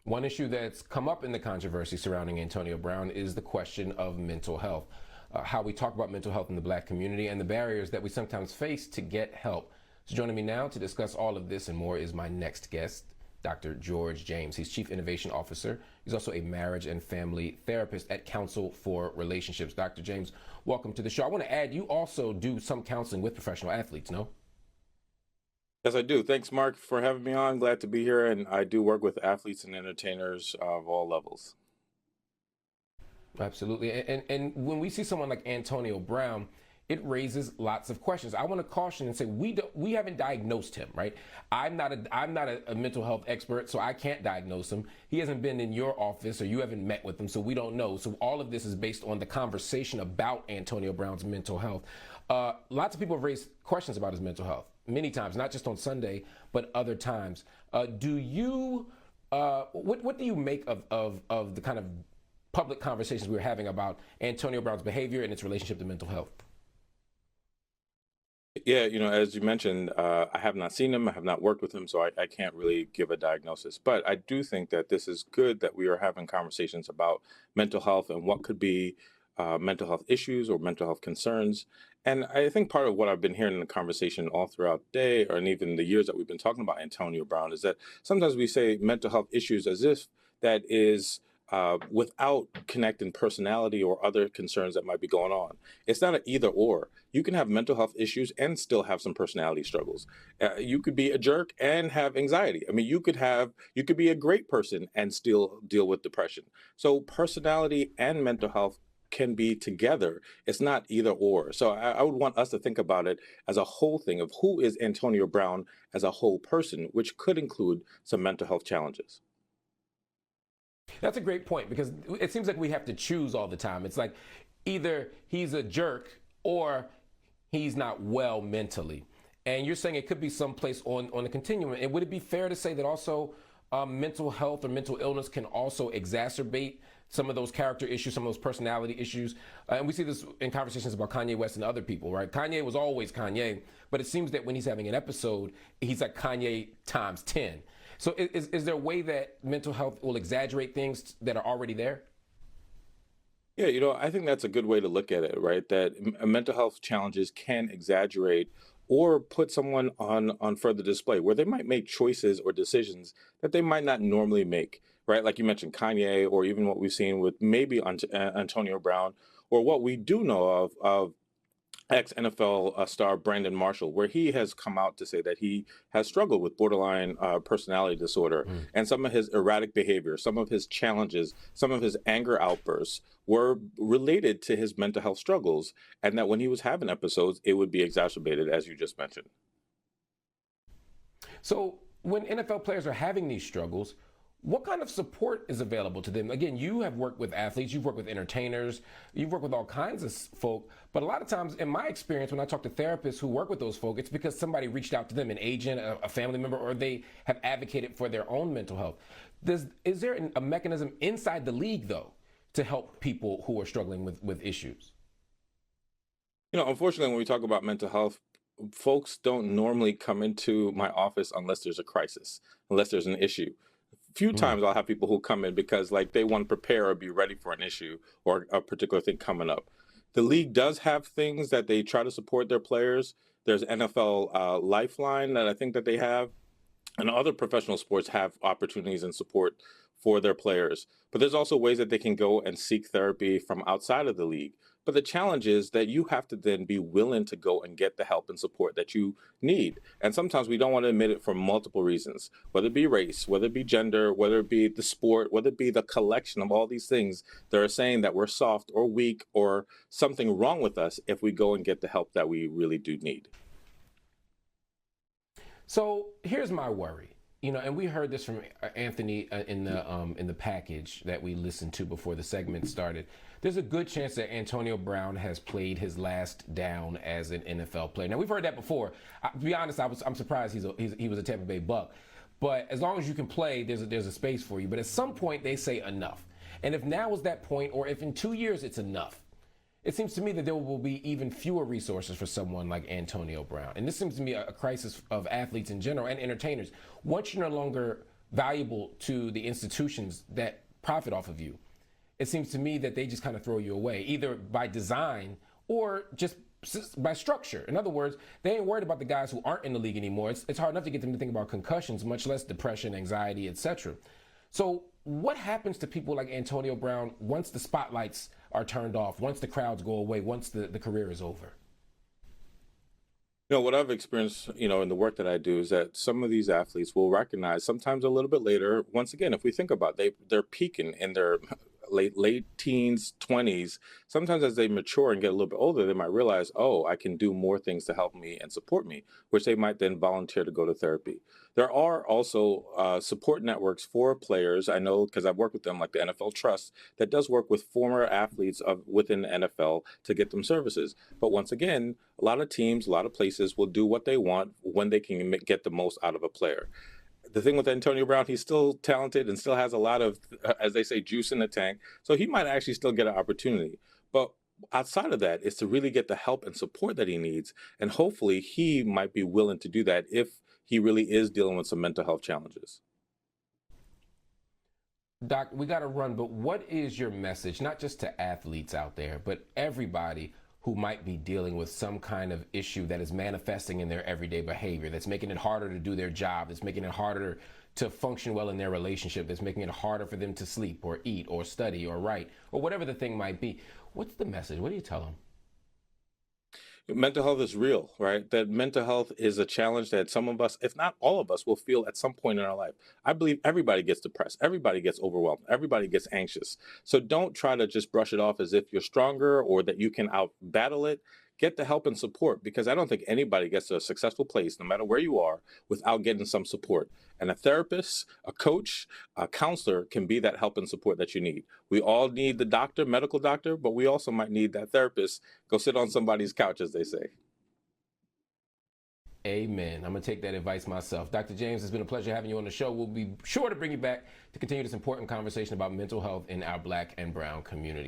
One issue that's come up in the controversy surrounding Antonio Brown is the question of mental health, how we talk about mental health in the black community and the barriers that we sometimes face to get help. So joining me now to discuss all of this and more is my next guest, Dr. George James. He's Chief Innovation Officer. He's also a marriage and family therapist at Counsel for Relationships. Dr. James, welcome to the show. I want to add, you also do some counseling with professional athletes, no? Yes, I do. Thanks, Mark, for having me on. Glad to be here. And I do work with athletes and entertainers of all levels. Absolutely. And when we see someone like Antonio Brown, it raises lots of questions. I want to caution and say we haven't diagnosed him, right? I'm not a mental health expert, so I can't diagnose him. He hasn't been in your office or you haven't met with him, so we don't know. So all of this is based on the conversation about Antonio Brown's mental health. Lots of people have raised questions about his mental health many times, not just on Sunday, but other times. What do you make of the kind of public conversations we're having about Antonio Brown's behavior and its relationship to mental health? Yeah, as you mentioned, I have not seen him. I have not worked with him, so I can't really give a diagnosis. But I do think that this is good that we are having conversations about mental health and what could be mental health issues or mental health concerns. And I think part of what I've been hearing in the conversation all throughout the day, and even the years that we've been talking about Antonio Brown, is that sometimes we say mental health issues as if that is without connecting personality or other concerns that might be going on. It's not an either or. You can have mental health issues and still have some personality struggles. You could be a jerk and have anxiety. I mean, you could be a great person and still deal with depression. So personality and mental health can be together. It's not either or. So I would want us to think about it as a whole thing of who is Antonio Brown as a whole person, which could include some mental health challenges. That's a great point because it seems like we have to choose all the time. It's like either he's a jerk or he's not well mentally. And you're saying it could be someplace on the continuum. And would it be fair to say that also mental health or mental illness can also exacerbate some of those character issues, some of those personality issues? And we see this in conversations about Kanye West and other people, right? Kanye was always Kanye, but it seems that when he's having an episode, he's like Kanye times 10. So is there a way that mental health will exaggerate things that are already there? Yeah, I think that's a good way to look at it, right? That mental health challenges can exaggerate or put someone on further display where they might make choices or decisions that they might not normally make, right? Like you mentioned Kanye, or even what we've seen with maybe Antonio Brown, or what we do know of ex-NFL star Brandon Marshall, where he has come out to say that he has struggled with borderline personality disorder, Mm. and some of his erratic behavior, some of his challenges, some of his anger outbursts were related to his mental health struggles, and that when he was having episodes, it would be exacerbated, as you just mentioned. So when NFL players are having these struggles, what kind of support is available to them? Again, you have worked with athletes, you've worked with entertainers, you've worked with all kinds of folk. But a lot of times, in my experience, when I talk to therapists who work with those folk, it's because somebody reached out to them, an agent, a family member, or they have advocated for their own mental health. Is there a mechanism inside the league, though, to help people who are struggling with issues? Unfortunately, when we talk about mental health, folks don't normally come into my office unless there's a crisis, unless there's an issue. Few Mm. times I'll have people who come in because like they want to prepare or be ready for an issue or a particular thing coming up. The league does have things that they try to support their players. There's NFL Lifeline that I think that they have, and other professional sports have opportunities and support for their players. But there's also ways that they can go and seek therapy from outside of the league. But the challenge is that you have to then be willing to go and get the help and support that you need. And sometimes we don't want to admit it for multiple reasons, whether it be race, whether it be gender, whether it be the sport, whether it be the collection of all these things that are saying that we're soft or weak or something wrong with us if we go and get the help that we really do need. So here's my worry, and we heard this from Anthony in the package that we listened to before the segment started. There's a good chance that Antonio Brown has played his last down as an NFL player. Now we've heard that before. To be honest, I'm surprised he was a Tampa Bay Buck. But as long as you can play, there's a space for you. But at some point they say enough, and if now is that point, or if in 2 years it's enough, it seems to me that there will be even fewer resources for someone like Antonio Brown. And this seems to me a crisis of athletes in general and entertainers. Once you're no longer valuable to the institutions that profit off of you. It seems to me that they just kind of throw you away, either by design or just by structure. In other words, they ain't worried about the guys who aren't in the league anymore. It's hard enough to get them to think about concussions, much less depression, anxiety, etc. So what happens to people like Antonio Brown once the spotlights are turned off, once the crowds go away, once the career is over? What I've experienced, in the work that I do is that some of these athletes will recognize sometimes a little bit later. Once again, if we think about they're peaking in their late teens, 20s. Sometimes as they mature and get a little bit older, they might realize, oh, I can do more things to help me and support me, which they might then volunteer to go to therapy. There are also support networks for players. I know because I've worked with them, like the NFL Trust, that does work with former athletes within the NFL to get them services. But once again, a lot of teams, a lot of places will do what they want when they can get the most out of a player. The thing with Antonio Brown, he's still talented and still has a lot of, as they say, juice in the tank. So he might actually still get an opportunity. But outside of that is to really get the help and support that he needs. And hopefully he might be willing to do that if he really is dealing with some mental health challenges. Doc, we got to run, but what is your message, not just to athletes out there, but everybody who might be dealing with some kind of issue that is manifesting in their everyday behavior, that's making it harder to do their job, that's making it harder to function well in their relationship, that's making it harder for them to sleep or eat or study or write or whatever the thing might be? What's the message? What do you tell them? Mental health is real, right? That mental health is a challenge that some of us, if not all of us, will feel at some point in our life. I believe everybody gets depressed. Everybody gets overwhelmed. Everybody gets anxious. So don't try to just brush it off as if you're stronger or that you can out battle it. Get the help and support, because I don't think anybody gets to a successful place, no matter where you are, without getting some support. And a therapist, a coach, a counselor can be that help and support that you need. We all need the doctor, medical doctor, but we also might need that therapist. Go sit on somebody's couch, as they say. Amen. I'm going to take that advice myself. Dr. James, it's been a pleasure having you on the show. We'll be sure to bring you back to continue this important conversation about mental health in our Black and brown community.